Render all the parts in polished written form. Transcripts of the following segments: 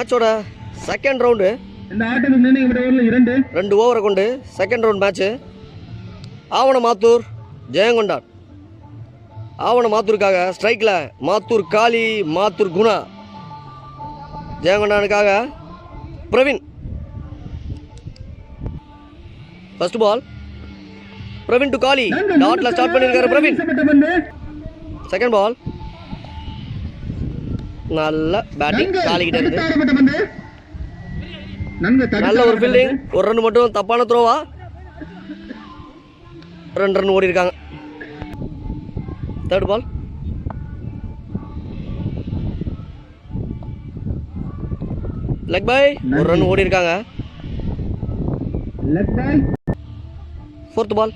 மேட்சோட second round. இந்த ஆட்டத்துக்கு 2 ஓவரை கொண்டு second round match. Avanamathur Jayankondan. ஆவணமாத்தூருக்காக ஸ்ட்ரைக்கில் மாத்தூர் காளி, மாத்தூர் குணா. ஜெயங்கொண்டானுக்காக Praveen. First ball Praveen to Kali. டாட்ல ஸ்டார்ட் பண்ணியிருக்காரு பிரவீன். செகண்ட் பால் நல்ல பேட்டிங் காளிக்கிட்ட இருந்து. நல்ல ஒரு ஃபீல்டிங். ஒரு ரன் மட்டும் தப்பான த்ரோவா. 2 ரன் ஓடி இருக்காங்க. Third ball leg bye. 1 run ஓடி இருக்காங்க. ஃபோர்த் பால்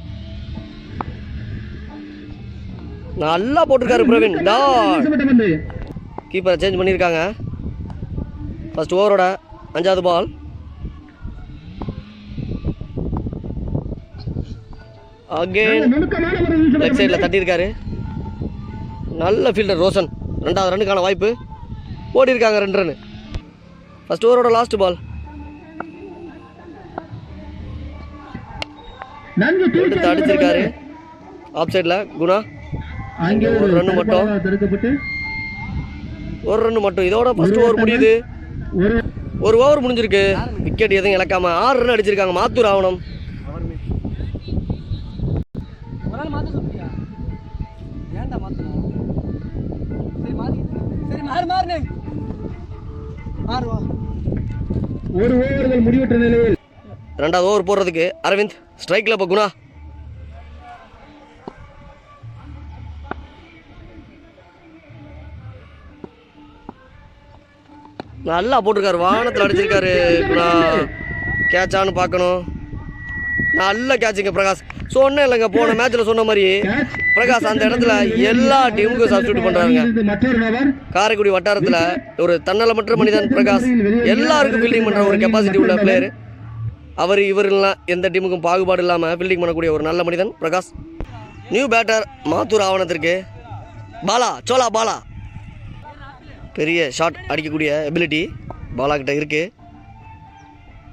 நல்லா போட்டிருக்காரு பிரவீன். டாட். கீப்பரை சேஞ்ச் பண்ணியிருக்காங்க. ஃபர்ஸ்ட் ஓவரோட 5வது பால். அகெயின் லெக் சைடில் தட்டியிருக்காரு. நல்ல ஃபீல்டர் ரோஷன். 2வது ரன்னுக்கான வாய்ப்பு. ஓடி இருக்காங்க 2 ரன். ஃபர்ஸ்ட் ஓவரோட லாஸ்ட் பால் எடுத்து அடிச்சிருக்காரு ஆஃப் சைடில் குணா. அங்கே 1 ரன் மட்டும். 1 ரன் மட்டும். இதோட ஃபர்ஸ்ட் ஓவர் முடியுது. 1 ஓவர் முடிஞ்சிருக்கு. விக்கெட் எதுவும் இழக்காம 6 ரன் அடிச்சிருக்காங்க மாத்தூர் ஆவணம். ஒரு ஓவர்கள் முடிவற்ற நிலையில் 2வது ஓவர் போடுறதுக்கு அரவிந்த். ஸ்ட்ரைக்கில் இப்போ குணா. நல்லா போட்டிருக்காரு. வானத்தில் அடிச்சிருக்காரு குணா. கேட்சான்னு பார்க்கணும். நல்ல கேட்சுங்க பிரகாஷ். சொன்னேன் இல்லைங்க போன மேட்ச்சில் சொன்ன மாதிரி பிரகாஷ் அந்த இடத்துல எல்லா டீமுக்கும் சப்ஸ்டியூட் பண்ணுறாங்க. காரைக்குடி வட்டாரத்தில் ஒரு தன்னலமற்ற மனிதன் பிரகாஷ். எல்லாருக்கும் ஃபீல்டிங் பண்ணுற ஒரு கெப்பாசிட்டி உள்ள பிளேயர் அவர். இவரெல்லாம் எந்த டீமுக்கும் பாகுபாடு இல்லாமல் ஃபீல்டிங் பண்ணக்கூடிய ஒரு நல்ல மனிதன் பிரகாஷ். நியூ பேட்டர் மாத்தூர் ஆவணத்திற்கு பாலா. சோலா பாலா பெரிய ஷாட் அடிக்கக்கூடிய எபிலிட்டி பாலா கிட்ட இருக்குது.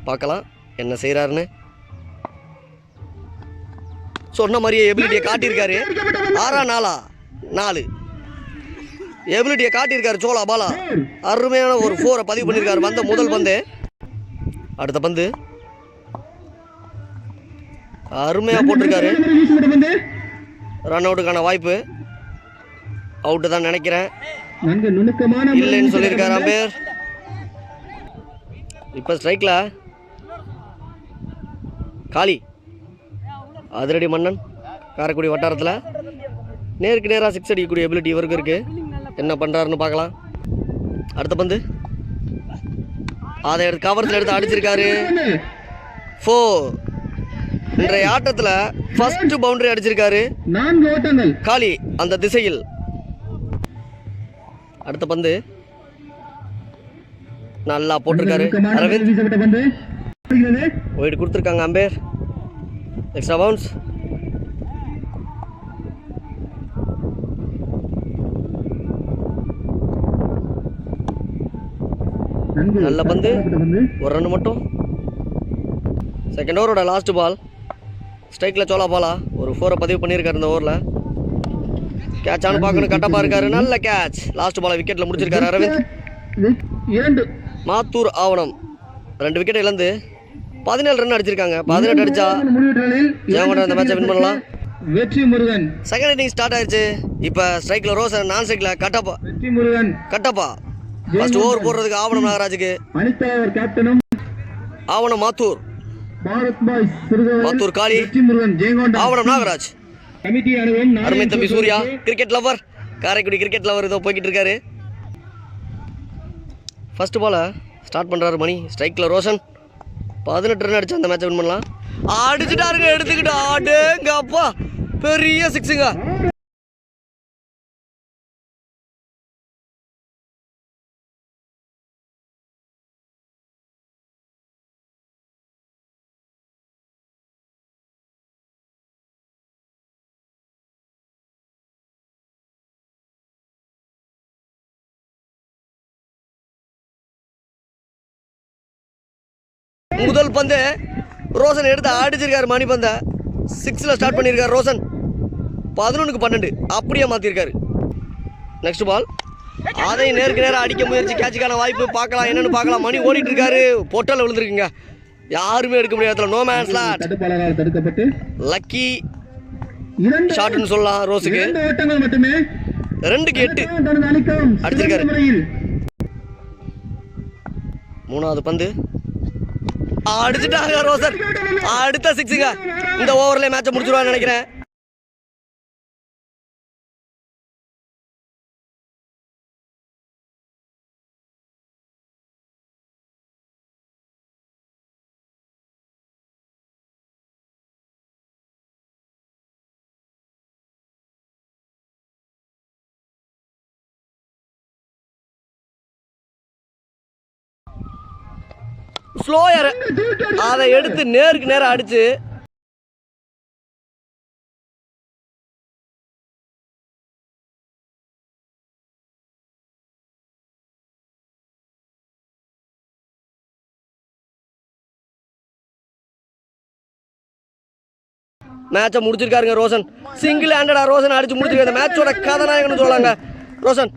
பார்க்கலாம் என்ன செய்கிறாருன்னு. சொன்ன மாதிரியே எபிலிட்டியை காட்டியிருக்காரு. 6-4 எபிலிட்டியை காட்டியிருக்காரு சோலா பாலா. அருமையான ஒரு 4 பதிவு பண்ணியிருக்காரு. வந்த முதல் பந்து. அடுத்த பந்து அருமையாக போட்டிருக்காரு. ரன் அவுட்டுக்கான வாய்ப்பு. அவுட்டு தான் நினைக்கிறேன். இல்லைன்னு சொல்லியிருக்காரு அம்பேர். இப்போ ஸ்ட்ரைக்கில் காளி. அதிரடி மன்னன் காரைக்குடி வட்டாரத்தில் நேருக்கு நேராக 6 அடிக்கக்கூடிய எபிலிட்டி இவருக்கு இருக்குது. என்ன பண்ணுறாருன்னு பார்க்கலாம். அடுத்த பந்து அதை எடுத்து கவரத்தில் எடுத்து அடிச்சிருக்காரு. 4. இன்றைய ஆட்டத்தில் ஃபர்ஸ்ட் பவுண்டரி அடிச்சிருக்காரு 4 ஓட்டங்கள் காளி அந்த திசையில். அடுத்த பந்து நல்லா போட்டிருக்காரு அரவிந்த். ஒயிட் கொடுத்துருக்காங்க அம்பேர். Extra bounce. நல்ல பந்து. 1 ரன் மட்டும். செகண்ட் ஓவரோட லாஸ்ட் பால். ஸ்ட்ரைக்கில் சோலா பாலா ஒரு 4 பதிவு பண்ணியிருக்காரு இந்த ஓவரில். கேட்சானு பார்க்கணும். கட்டப்பா இருக்காரு. நல்ல கேட்ச். லாஸ்ட் பாலை விக்கெட்டில் முடிச்சிருக்காரு அரவிந்த். மாத்தூர் ஆவணம் 2 விக்கெட் இழந்து 17 ரன் அடிச்சிருக்காங்க. 18 அடிச்சா ஜெயங்கொண்டம் இந்த மேட்சை வின் பண்ணலாம். வெற்றி முருகன். செகண்ட் இன்னிங் ஸ்டார்ட் ஆயிடுச்சு. இப்போ ஸ்ட்ரைக்கில் ரோசன், நான் ஸ்ட்ரைக்கில் கட்டப்பா. வெற்றி முருகன் கட்டப்பா ஃபர்ஸ்ட் ஓவர் போடுறதுக்கு ஆவணம் நாகராஜுக்கு. அனிதா கேப்டனும் ஆவணம் மாத்தூர். மாத்தூர் காளி. ஆவணம் நாகராஜ். அருமை தம்பி Surya cricket lover. Karaikudi cricket lover இதோ போய்கிட்டு இருக்காரு. ஃபர்ஸ்ட் பால ஸ்டார்ட் பண்ணுறாரு மணி. ஸ்ட்ரைக்கில் ரோஷன். 18 ரன் அடிச்சு அந்த மேட்சை வின் பண்ணலாம். அடிச்சுட்டாருங்க. எடுத்துக்கிட்டு ஆடுங்கப்பா பெரிய 6ங்க. முதல் பந்து ரோஷன் எடுத்து அடிச்சிருக்காரு மணி பந்தை. 6ல் ஸ்டார்ட் பண்ணியிருக்காரு ரோஷன். 11க்கு 12 அப்படியே மாற்றிருக்காரு. நெக்ஸ்ட் பால் அதை நேருக்கு நேரம் அடிக்க முயற்சி. கேட்சுக்கான வாய்ப்பு பார்க்கலாம், என்னன்னு பார்க்கலாம். மணி ஓடிட்டு இருக்காரு. பொட்டல் விழுந்துருக்குங்க, யாருமே எடுக்க முடியாத நோ மேன்ஸ் லேண்ட். தடுப்பாளரால் தடுக்கப்பட்டு லக்கி ஷாட்னு சொல்லலாம் ரோஸுக்கு. 2 ஓட்டங்கள் மட்டுமே. 2க்கு 8 தனது அணிக்கும் அடிச்சிருக்காரு. சிறந்த முறையில் 3வது பந்து அடிச்சுட்டாங்க ரோசன். அடுத்த 6ங்க. இந்த ஓவர்ல மேட்சை முடிச்சிருவான்னு நினைக்கிறேன். ஸ்லோயர் அதை எடுத்து நேருக்கு நேரம் அடிச்சு மேட்சை முடிச்சிருக்காருங்க ரோஷன். சிங்கிள் ஹேண்டடா ரோஷன் அடிச்சு முடிச்சிருக்காரு. இந்த மேட்சோட கதாநாயகன்னு சொல்லலாங்க ரோஷன்.